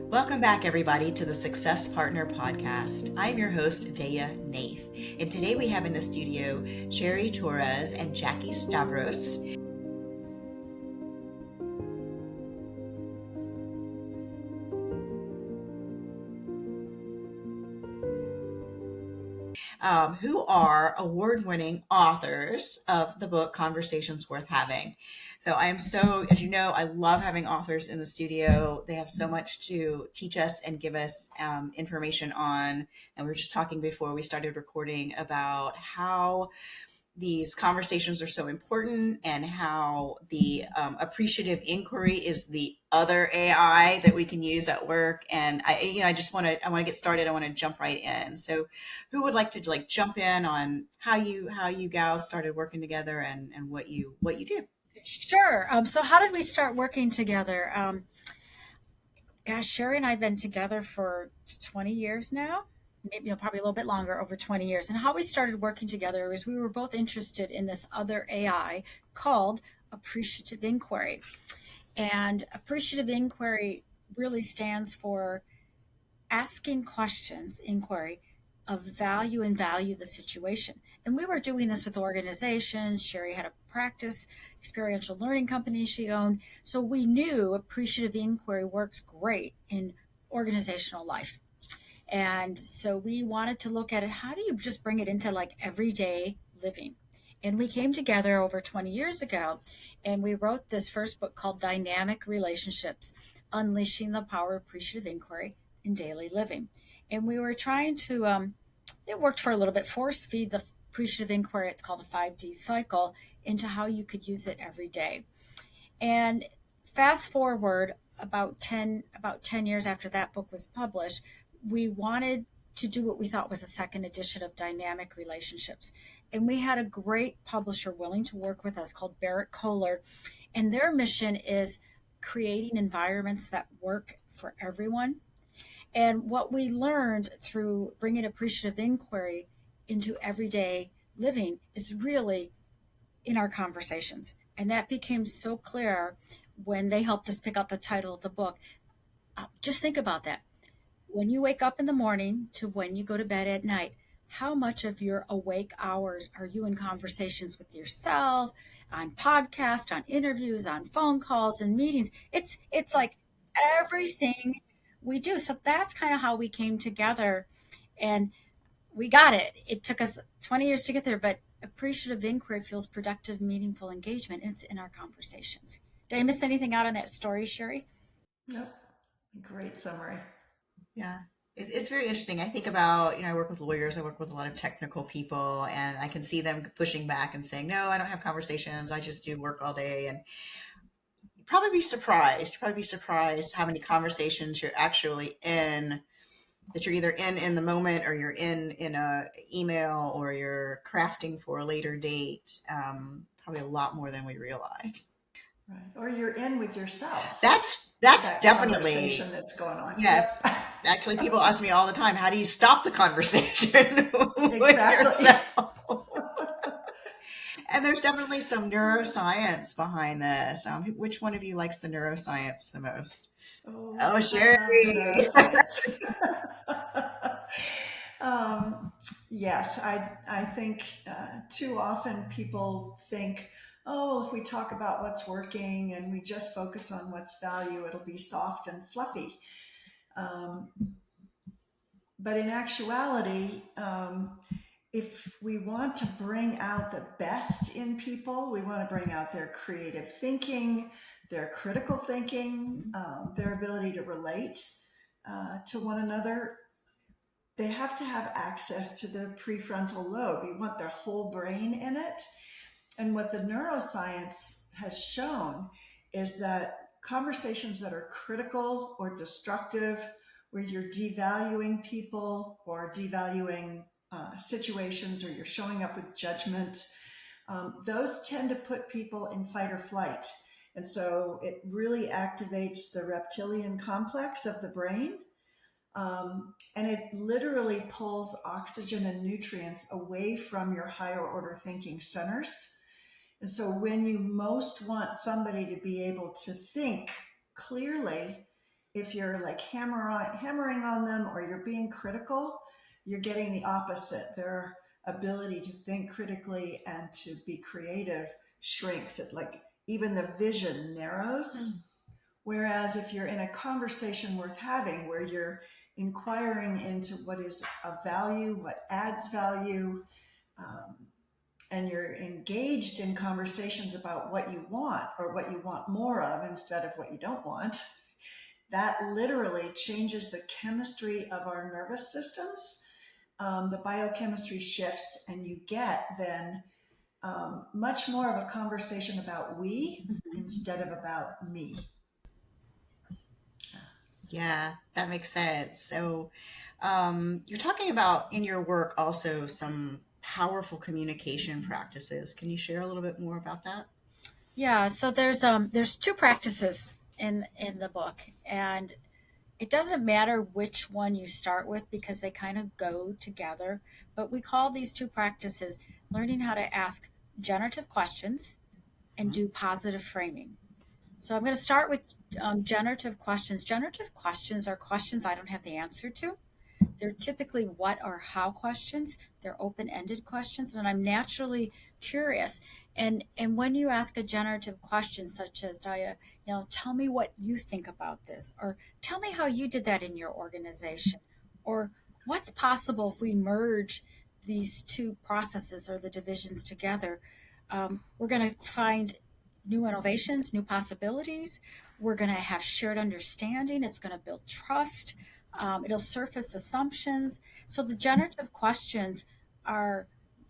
Welcome back, everybody, to the Success Partner Podcast. I'm your host, Daya Naef, and today we have in the studio Cheri, Torres, and Jackie Stavros. Who are award-winning authors of the book Conversations Worth Having. So I am so, as you know, I love having authors in the studio. They have so much to teach us and give us information on. And we were just talking before we started recording about how these conversations are so important and how the appreciative inquiry is the other AI that we can use at work. And I just want to, I want to get started. I want to jump right in. So who would like to jump in on how you gals started working together and what you do? Sure. So how did we start working together? Cheri and I have been together for 20 years now, maybe probably a little bit longer, over 20 years. And how we started working together was we were both interested in this other AI called Appreciative Inquiry. And Appreciative Inquiry really stands for asking questions, inquiry of value and value the situation. And we were doing this with organizations. Cheri had a practice experiential learning company she owned. So we knew appreciative inquiry works great in organizational life. And so we wanted to look at it. How do you just bring it into like everyday living? And we came together over 20 years ago and we wrote this first book called Dynamic Relationships, Unleashing the Power of Appreciative Inquiry in Daily Living. And we were trying to, it worked for a little bit, force feed the appreciative inquiry, it's called a 5D cycle, into how you could use it every day. And fast forward about 10 years after that book was published, we wanted to do what we thought was a second edition of Dynamic Relationships. And we had a great publisher willing to work with us called Barrett Kohler. And their mission is creating environments that work for everyone. And what we learned through bringing appreciative inquiry into everyday living is really in our conversations. And that became so clear when they helped us pick out the title of the book. Just think about that. When you wake up in the morning to when you go to bed at night, how much of your awake hours are you in conversations with yourself, on podcasts, on interviews, on phone calls and meetings? It's like everything we do. So that's kind of how we came together and we got it. It took us 20 years to get there, but appreciative inquiry feels productive, meaningful engagement, and it's in our conversations. Did I miss anything out on that story, Cheri? Nope. Great summary. Yeah. It's very interesting. I think about, I work with lawyers, I work with a lot of technical people, and I can see them pushing back and saying, no, I don't have conversations. I just do work all day. And you'd probably be surprised how many conversations you're actually in, that you're either in the moment, or you're in a email, or you're crafting for a later date. Probably a lot more than we realize. Right. Or you're in with yourself. That's That definitely conversation that's going on. yes. Yep. Actually, people ask me all the time, how do you stop the conversation with Exactly. yourself? And there's definitely some neuroscience behind this. Which one of you likes the neuroscience the most? Oh, Oh, I Cheri. love neuroscience. Yes, I think too often people think, oh, if we talk about what's working and we just focus on what's value, it'll be soft and fluffy. But in actuality, if we want to bring out the best in people, we want to bring out their creative thinking, their critical thinking, their ability to relate to one another. They have to have access to the prefrontal lobe. You want their whole brain in it. And what the neuroscience has shown is that conversations that are critical or destructive, where you're devaluing people or devaluing situations, or you're showing up with judgment, those tend to put people in fight or flight. And so it really activates the reptilian complex of the brain. And it literally pulls oxygen and nutrients away from your higher order thinking centers. And so when you most want somebody to be able to think clearly, if you're like hammering on them or you're being critical, you're getting the opposite. Their ability to think critically and to be creative shrinks. It like even the vision narrows. Whereas if you're in a conversation worth having where you're inquiring into what is of value, what adds value, um, and you're engaged in conversations about what you want or what you want more of instead of what you don't want, that literally changes the chemistry of our nervous systems. The biochemistry shifts, and you get then much more of a conversation about we instead of about me. Yeah, that makes sense. So, you're talking about in your work also some powerful communication practices. Can you share a little bit more about that? Yeah, so there's two practices in the book, and it doesn't matter which one you start with because they kind of go together. But we call these two practices learning how to ask generative questions and do positive framing. So I'm going to start with generative questions. Generative questions are questions I don't have the answer to. They're typically what or how questions. They're open-ended questions, and I'm naturally curious. And when you ask a generative question such as, Daya, tell me what you think about this, or tell me how you did that in your organization, or what's possible if we merge these two processes or the divisions together. We're going to find new innovations, new possibilities. We're going to have shared understanding. It's going to build trust. It'll surface assumptions. So the generative questions are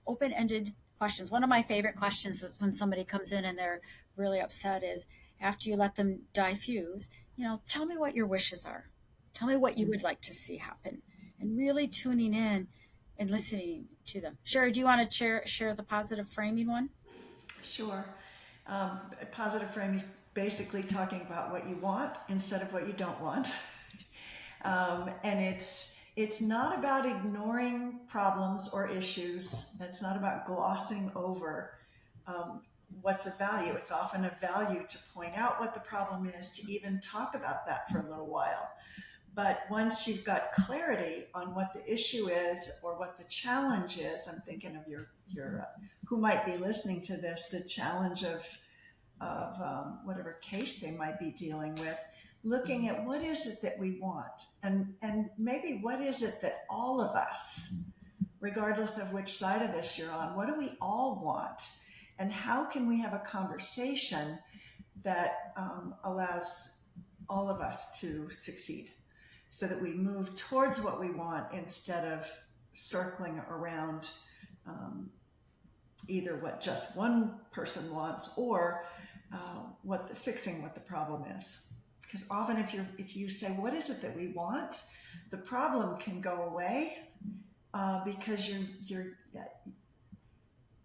open-ended questions. One of my favorite questions is when somebody comes in and they're really upset is after you let them diffuse, tell me what your wishes are. Tell me what you would like to see happen. And really tuning in and listening to them. Cheri, do you want to share the positive framing one? Sure. Positive framing is basically talking about what you want instead of what you don't want. And it's not about ignoring problems or issues. It's not about glossing over what's of value. It's often of value to point out what the problem is, to even talk about that for a little while. But once you've got clarity on what the issue is or what the challenge is, I'm thinking of your who might be listening to this, the challenge of whatever case they might be dealing with, looking at what is it that we want, and maybe what is it that all of us, regardless of which side of this you're on, what do we all want, and how can we have a conversation that allows all of us to succeed, so that we move towards what we want instead of circling around either what just one person wants or fixing what the problem is. Because often, if you say what is it that we want, the problem can go away because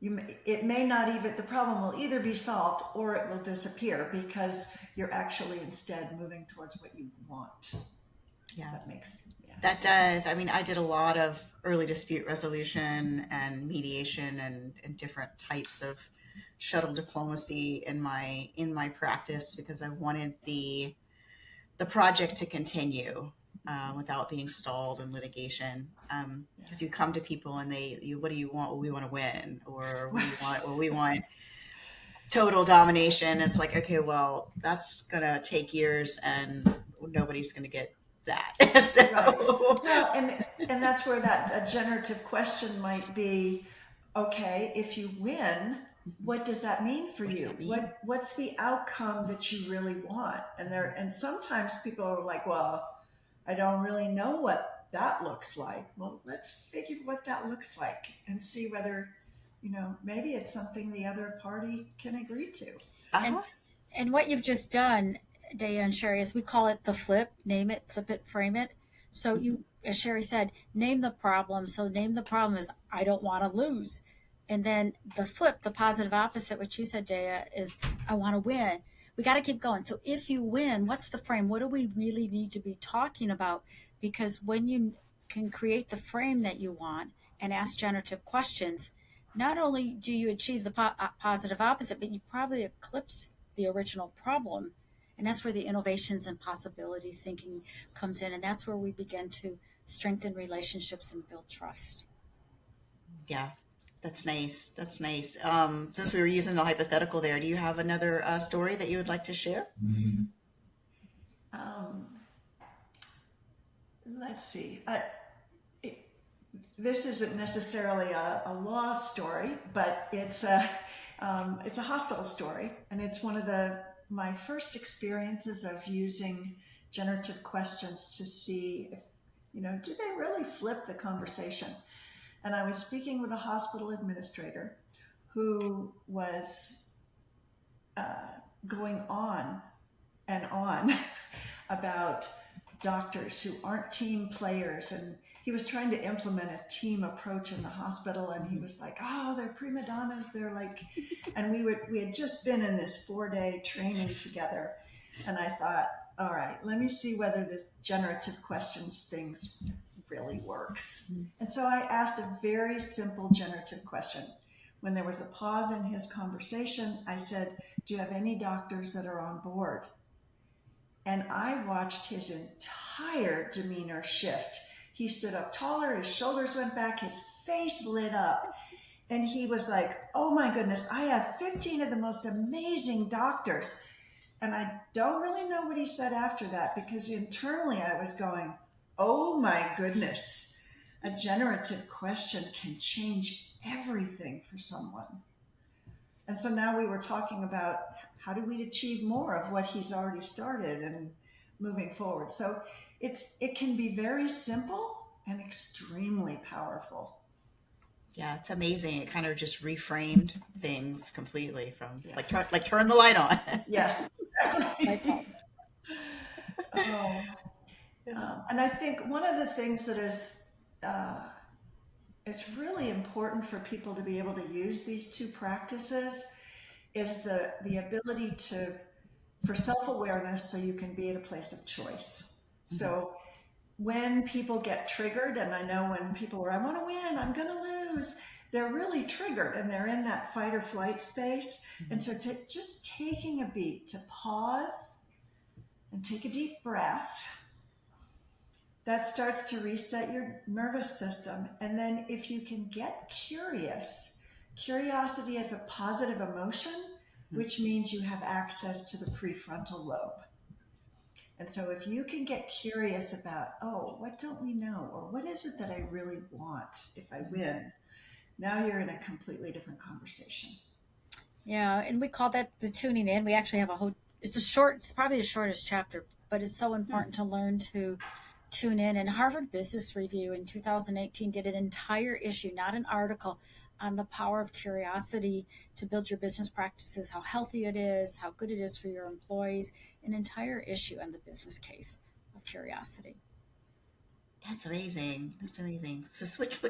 it may not even, the problem will either be solved or it will disappear because you're actually instead moving towards what you want. Yeah. That makes That does. I mean, I did a lot of early dispute resolution and mediation and different types of shuttle diplomacy in my practice because I wanted the project to continue without being stalled in litigation. Because you come to people and what do you want? Well, we want to win, or what do you want? Well, we want total domination. It's like, okay, well, that's gonna take years, and nobody's gonna get that. So, right. Well, and that's where a generative question might be. Okay, if you win, what does that mean for what does you? that mean? What's the outcome that you really want? And sometimes people are like, well, I don't really know what that looks like. Well, let's figure what that looks like and see whether, maybe it's something the other party can agree to. And Uh-huh. and what you've just done, Daya and Cheri, is we call it the flip, name it, flip it, frame it. So you, as Cheri said, name the problem. So name the problem is I don't want to lose. And then the flip, the positive opposite, which you said, Daya, is I want to win. We got to keep going. So if you win, what's the frame? What do we really need to be talking about? Because when you can create the frame that you want and ask generative questions, not only do you achieve the positive opposite, but you probably eclipse the original problem And that's where the innovations and possibility thinking comes in. And that's where we begin to strengthen relationships and build trust. Yeah, that's nice. That's nice. Since we were using the hypothetical there, do you have another story that you would like to share? Um, let's see. It, this isn't necessarily a law story, but it's a hospital story, and it's one of my first experiences of using generative questions to see if, do they really flip the conversation? And I was speaking with a hospital administrator who was going on and on about doctors who aren't team players, and he was trying to implement a team approach in the hospital, and he was like, oh, they're prima donnas, they're like, and we had just been in this 4-day training together, and I thought, all right, let me see whether the generative questions things really works. And so I asked a very simple generative question. When there was a pause in his conversation, I said, do you have any doctors that are on board? And I watched his entire demeanor shift. He stood up taller, his shoulders went back, his face lit up. And he was like, oh my goodness, I have 15 of the most amazing doctors. And I don't really know what he said after that, because internally I was going, oh my goodness, a generative question can change everything for someone. And so now we were talking about how do we achieve more of what he's already started and moving forward. So it can be very simple and extremely powerful. Yeah, it's amazing. It kind of just reframed things completely from Yeah. like turn the light on. Yes, exactly. And I think one of the things that is it's really important for people to be able to use these two practices is the ability for self-awareness, so you can be at a place of choice. So when people get triggered, and I know when people are, I want to win, I'm going to lose, they're really triggered and they're in that fight or flight space. And so just taking a beat to pause and take a deep breath, that starts to reset your nervous system. And then if you can get curious, curiosity is a positive emotion, which means you have access to the prefrontal lobe. And so if you can get curious about, oh, what don't we know? Or what is it that I really want if I win? Now you're in a completely different conversation. Yeah, and we call that the tuning in. We actually have it's probably the shortest chapter, but it's so important to learn to tune in. And Harvard Business Review in 2018 did an entire issue, not an article, on the power of curiosity to build your business practices, how healthy it is, how good it is for your employees, an entire issue on the business case of curiosity. That's amazing. That's amazing. So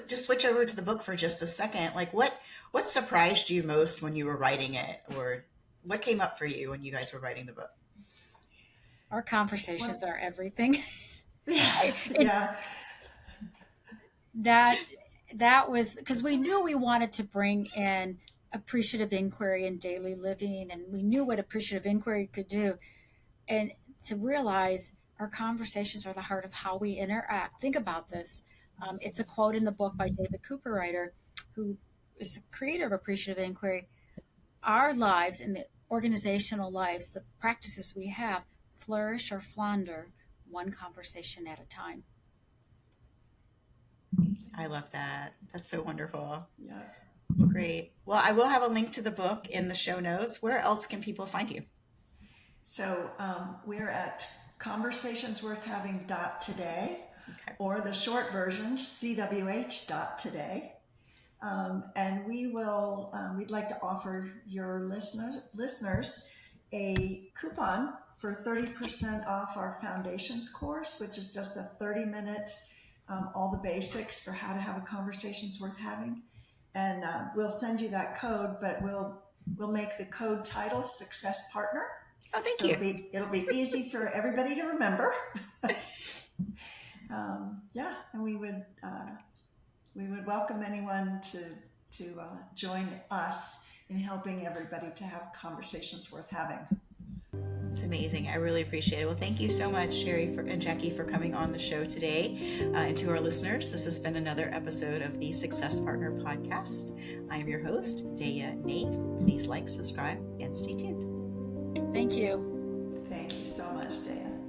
just switch over to the book for just a second. Like what surprised you most when you were writing it, or what came up for you when you guys were writing the book? Our conversations are everything. Yeah. That was because we knew we wanted to bring in appreciative inquiry in daily living, and we knew what appreciative inquiry could do, and to realize our conversations are the heart of how we interact. Think about this. It's a quote in the book by David Cooperrider, who is the creator of appreciative inquiry. Our lives and the organizational lives, the practices we have, flourish or flounder one conversation at a time. I love that. That's so wonderful. Yeah. Great. Well, I will have a link to the book in the show notes. Where else can people find you? So we're at conversationsworthhaving.today, or the short version, cwh.today. And we'd like to offer your listeners a coupon for 30% off our foundations course, which is just a 30-minute, all the basics for how to have a conversations worth having. And we'll send you that code, but we'll make the code title Success Partner. Oh, thank you. It'll be easy for everybody to remember. Yeah, and we would welcome anyone to join us in helping everybody to have conversations worth having. It's amazing. I really appreciate it. Well, thank you so much, Cheri and Jackie, for coming on the show today. And to our listeners, this has been another episode of the Success Partner Podcast. I am your host, Daya Naef. Please like, subscribe, and stay tuned. Thank you. Thank you so much, Daya.